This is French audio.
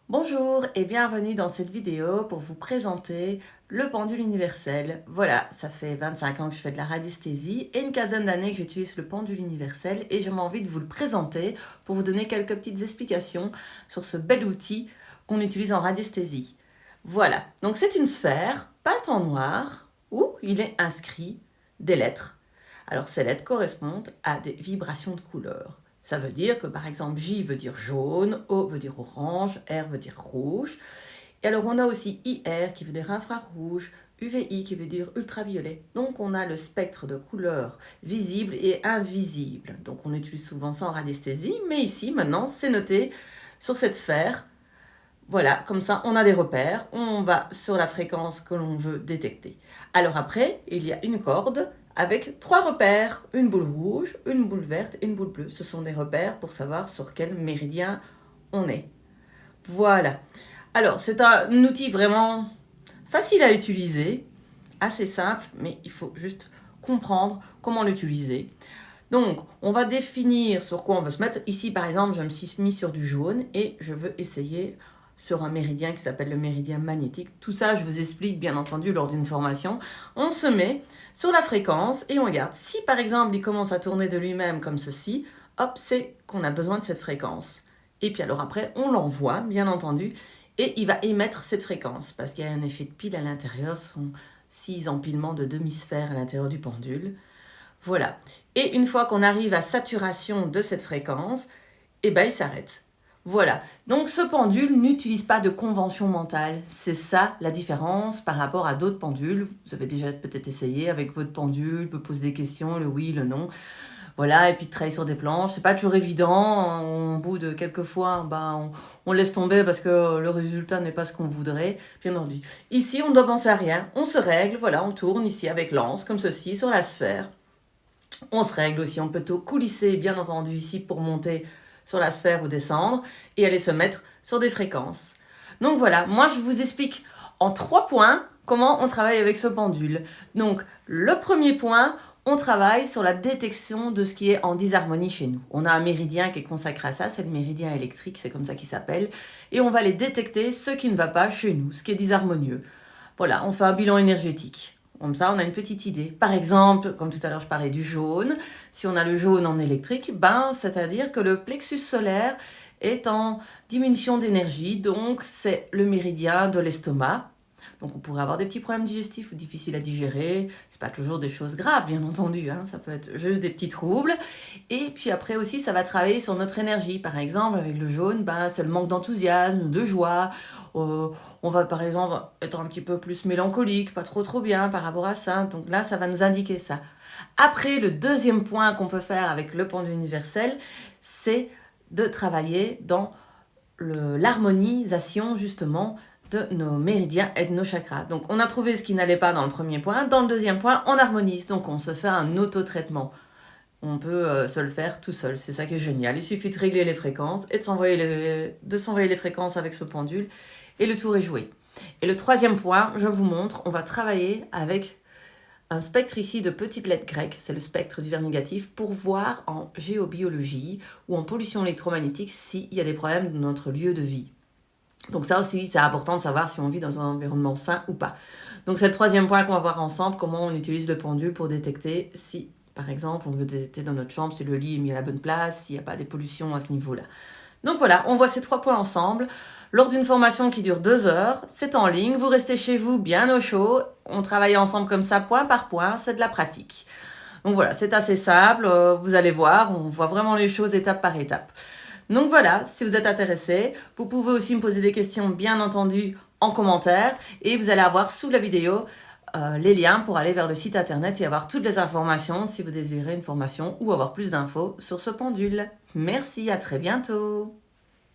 Bonjour et bienvenue dans cette vidéo pour vous présenter le pendule universel. Voilà, ça fait 25 ans que je fais de la radiesthésie et une quinzaine d'années que j'utilise le pendule universel et j'ai envie de vous le présenter pour vous donner quelques petites explications sur ce bel outil qu'on utilise en radiesthésie. Voilà, donc c'est une sphère peinte en noir où il est inscrit des lettres. Alors ces lettres correspondent à des vibrations de couleurs. Ça veut dire que par exemple J veut dire jaune, O veut dire orange, R veut dire rouge. Et alors on a aussi IR qui veut dire infrarouge, UVI qui veut dire ultraviolet. Donc on a le spectre de couleurs visibles et invisibles. Donc on utilise souvent ça en radiesthésie, mais ici maintenant c'est noté sur cette sphère. Voilà, comme ça on a des repères, on va sur la fréquence que l'on veut détecter. Alors après, il y a une corde avec 3 repères, une boule rouge, une boule verte et une boule bleue. Ce sont des repères pour savoir sur quel méridien on est. Voilà. Alors, c'est un outil vraiment facile à utiliser, assez simple, mais il faut juste comprendre comment l'utiliser. Donc, on va définir sur quoi on veut se mettre. Ici, par exemple, je me suis mis sur du jaune et je veux essayer sur un méridien qui s'appelle le méridien magnétique. Tout ça, je vous explique bien entendu lors d'une formation. On se met sur la fréquence et on regarde. Si par exemple, il commence à tourner de lui-même comme ceci, hop, c'est qu'on a besoin de cette fréquence. Et puis alors après, on l'envoie, bien entendu, et il va émettre cette fréquence parce qu'il y a un effet de pile à l'intérieur. Ce sont 6 empilements de demi-sphères à l'intérieur du pendule. Voilà. Et une fois qu'on arrive à saturation de cette fréquence, eh ben, il s'arrête. Voilà. Donc ce pendule n'utilise pas de convention mentale. C'est ça la différence par rapport à d'autres pendules. Vous avez déjà peut-être essayé avec votre pendule, vous poser des questions, le oui, le non. Voilà, et puis de travailler sur des planches. C'est pas toujours évident. Au bout de quelques fois, on laisse tomber parce que le résultat n'est pas ce qu'on voudrait. Bien entendu. Ici, on ne doit penser à rien. On se règle. Voilà, on tourne ici avec l'anse, comme ceci, sur la sphère. On se règle aussi, on peut tout coulisser bien entendu ici pour monter sur la sphère ou descendre et aller se mettre sur des fréquences. Donc voilà, moi je vous explique en 3 points comment on travaille avec ce pendule. Donc le premier point, on travaille sur la détection de ce qui est en disharmonie chez nous. On a un méridien qui est consacré à ça, c'est le méridien électrique, c'est comme ça qu'il s'appelle. Et on va les détecter ce qui ne va pas chez nous, ce qui est disharmonieux. Voilà, on fait un bilan énergétique. Comme ça, on a une petite idée. Par exemple, comme tout à l'heure, je parlais du jaune. Si on a le jaune en électrique, c'est-à-dire que le plexus solaire est en diminution d'énergie. Donc, c'est le méridien de l'estomac. Donc, on pourrait avoir des petits problèmes digestifs ou difficiles à digérer. C'est pas toujours des choses graves, bien entendu. Ça peut être juste des petits troubles. Et puis après aussi, ça va travailler sur notre énergie. Par exemple, avec le jaune, c'est le manque d'enthousiasme, de joie. On va par exemple être un petit peu plus mélancolique, pas trop bien par rapport à ça. Donc là, ça va nous indiquer ça. Après, le deuxième point qu'on peut faire avec le pendule universel, c'est de travailler dans l'harmonisation justement de nos méridiens et de nos chakras. Donc on a trouvé ce qui n'allait pas dans le premier point. Dans le deuxième point, on harmonise. Donc on se fait un auto-traitement. On peut se le faire tout seul. C'est ça qui est génial. Il suffit de régler les fréquences et de s'envoyer les fréquences avec ce pendule et le tour est joué. Et le troisième point, je vous montre, on va travailler avec un spectre ici de petites lettres grecques, c'est le spectre du verre négatif, pour voir en géobiologie ou en pollution électromagnétique s'il y a des problèmes dans notre lieu de vie. Donc ça aussi, c'est important de savoir si on vit dans un environnement sain ou pas. Donc c'est le troisième point qu'on va voir ensemble, comment on utilise le pendule pour détecter si, par exemple, on veut détecter dans notre chambre si le lit est mis à la bonne place, s'il n'y a pas des pollutions à ce niveau-là. Donc voilà, on voit ces 3 points ensemble lors d'une formation qui dure 2 heures. C'est en ligne, vous restez chez vous bien au chaud. On travaille ensemble comme ça, point par point, c'est de la pratique. Donc voilà, c'est assez simple, vous allez voir, on voit vraiment les choses étape par étape. Donc voilà, si vous êtes intéressé, vous pouvez aussi me poser des questions, bien entendu, en commentaire. Et vous allez avoir sous la vidéo les liens pour aller vers le site internet et avoir toutes les informations si vous désirez une formation ou avoir plus d'infos sur ce pendule. Merci, à très bientôt.